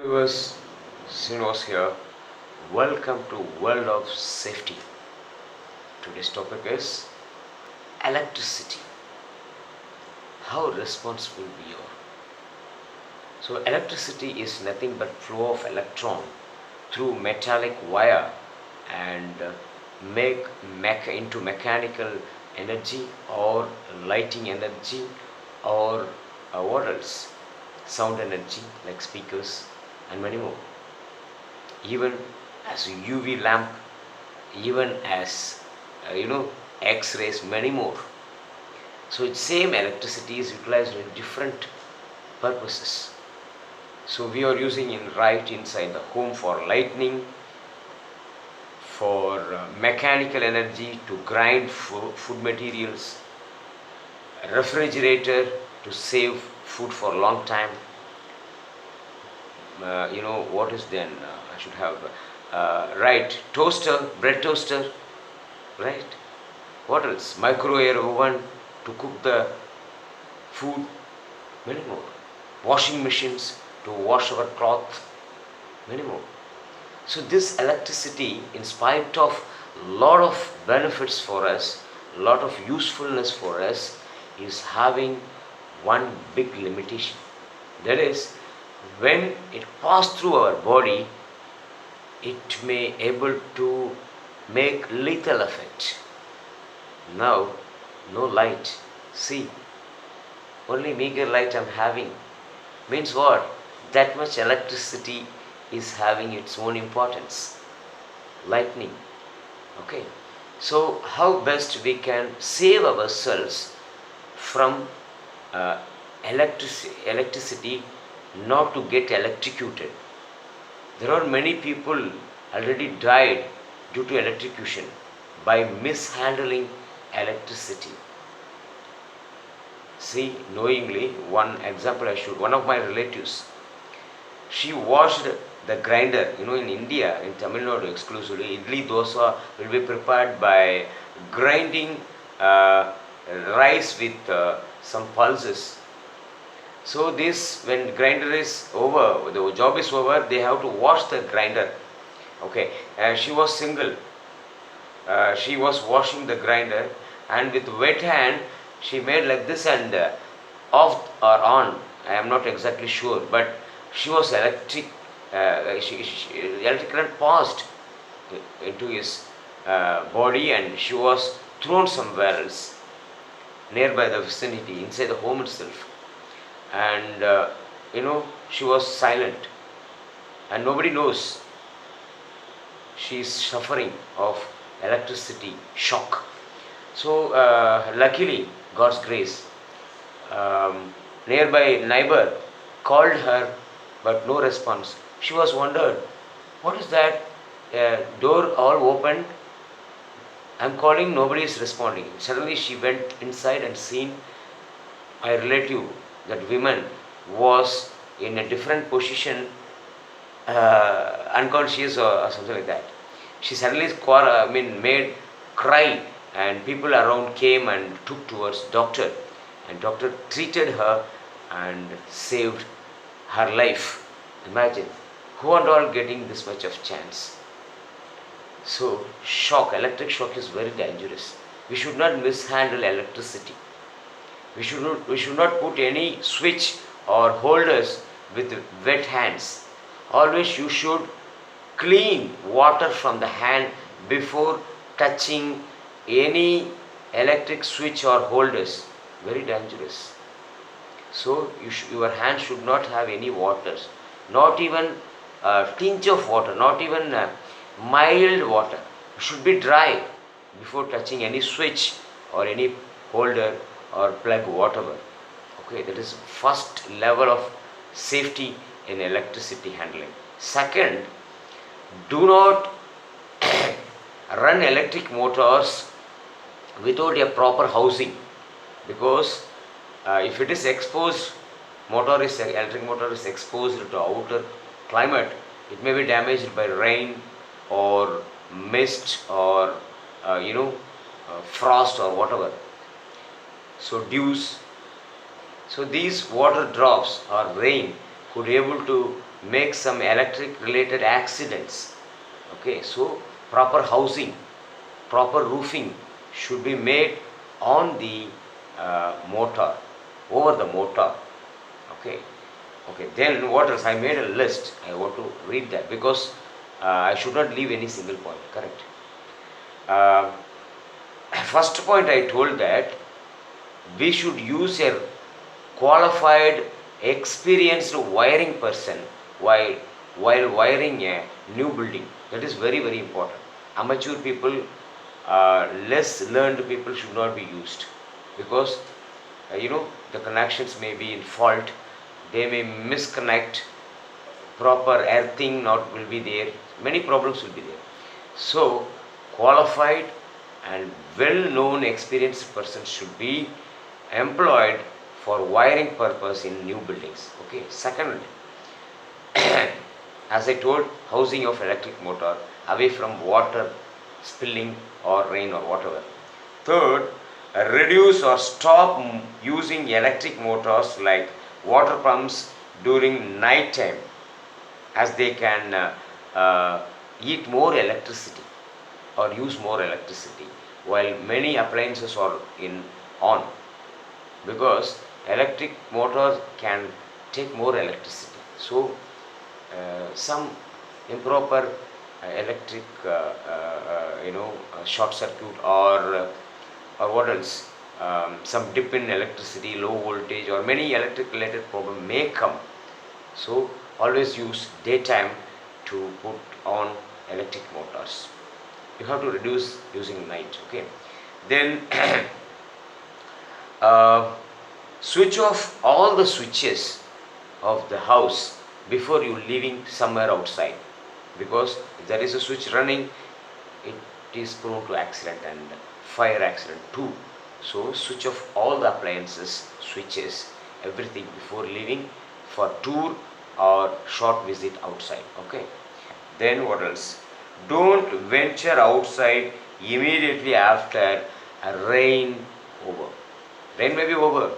Viewers, Srinivas here. Welcome to World of Safety. Today's topic is electricity. How responsible we are. So electricity is nothing but flow of electron through metallic wire and into mechanical energy or lighting energy or what else? Sound energy like speakers and many more. Even as a UV lamp, even as X-rays, many more. So it's same electricity is utilized in different purposes. So we are using in right inside the home for lighting, for mechanical energy to grind food materials, refrigerator to save food for a long time. What is then? I should have right toaster, bread toaster, right? What else? Microwave oven to cook the food, many more. Washing machines to wash our cloth, many more. So this electricity, in spite of lot of benefits for us, lot of usefulness for us, is having one big limitation. That is, when it passes through our body, it may able to make lethal effect. Now, no light. See, only meager light I'm having. Means what? That much electricity is having its own importance. Lightning. Okay. So, how best we can save ourselves from uh, electricity not to get electrocuted? There are many people already died due to electrocution by mishandling electricity. See, knowingly, one example one of my relatives, she washed the grinder. In India, in Tamil Nadu exclusively, idli dosa will be prepared by grinding rice with some pulses. So this, when grinder is over, the job is over, they have to wash the grinder. Okay, she was single. She was washing the grinder, and with wet hand she made like this and off or on. I am not exactly sure, but she was electric. Electric current passed into his body, and she was thrown somewhere else nearby the vicinity, inside the home itself. And she was silent, and nobody knows she is suffering of electricity shock. So luckily, God's grace, nearby neighbor called her, but no response. She was wondered, what is that? Door all opened. I'm calling, nobody is responding. Suddenly she went inside and seen my relative, that woman was in a different position, unconscious or something like that. She suddenly made cry, and people around came and took towards doctor, and doctor treated her and saved her life. Imagine, who and all getting this much of chance. So electric shock is very dangerous. We should not mishandle electricity. We should not put any switch or holders with wet hands. Always you should clean water from the hand before touching any electric switch or holders. Very dangerous. So your hand should not have any waters, not even a tinge of water, not even mild water. It should be dry before touching any switch or any holder or plug, whatever. Okay, that is first level of safety in electricity handling. Second, do not run electric motors without a proper housing, because if it is exposed, electric motor is exposed to outer climate, it may be damaged by rain or mist or frost or whatever. So dews. So these water drops or rain could able to make some electric related accidents. Okay, so proper housing, proper roofing should be made on the motor, over the motor. Okay, okay. Then what else? I made a list. I want to read that because I should not leave any single point. Correct. Uh, First point I told that we should use a qualified, experienced wiring person while wiring a new building. That is very very important. Amateur people, less learned people should not be used because the connections may be in fault. They may misconnect. Proper earthing not will be there. Many problems will be there. So qualified and well-known experienced person should be employed for wiring purpose in new buildings. Okay. Second, as I told, housing of electric motor away from water spilling or rain or whatever. Third, reduce or stop using electric motors like water pumps during night time, as they can eat more electricity or use more electricity while many appliances are in on, because electric motors can take more electricity. So some improper electric short circuit or what else, some dip in electricity, low voltage or many electric related problem may come. So always use daytime to put on electric motors. You have to reduce using night. Okay. Then uh, switch off all the switches of the house before you leaving somewhere outside, because if there is a switch running, it is prone to accident and fire accident too. So switch off all the appliances, switches, everything before leaving for tour or short visit outside. Okay. Then what else? Don't venture outside immediately after a rain over. Rain may be over,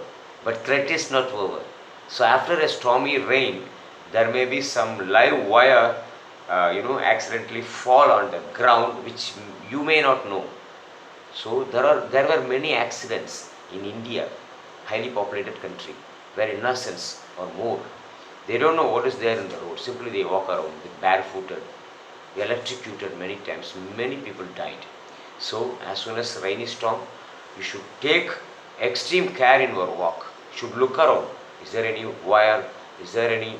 but threat is not over. So after a stormy rain, there may be some live wire, accidentally fall on the ground, which you may not know. So there were many accidents in India, highly populated country, where innocents or more. They don't know what is there in the road. Simply they walk around with barefooted, electrocuted many times. Many people died. So as soon as rainy storm, you should take extreme care in your walk. You should look around. Is there any wire? Is there any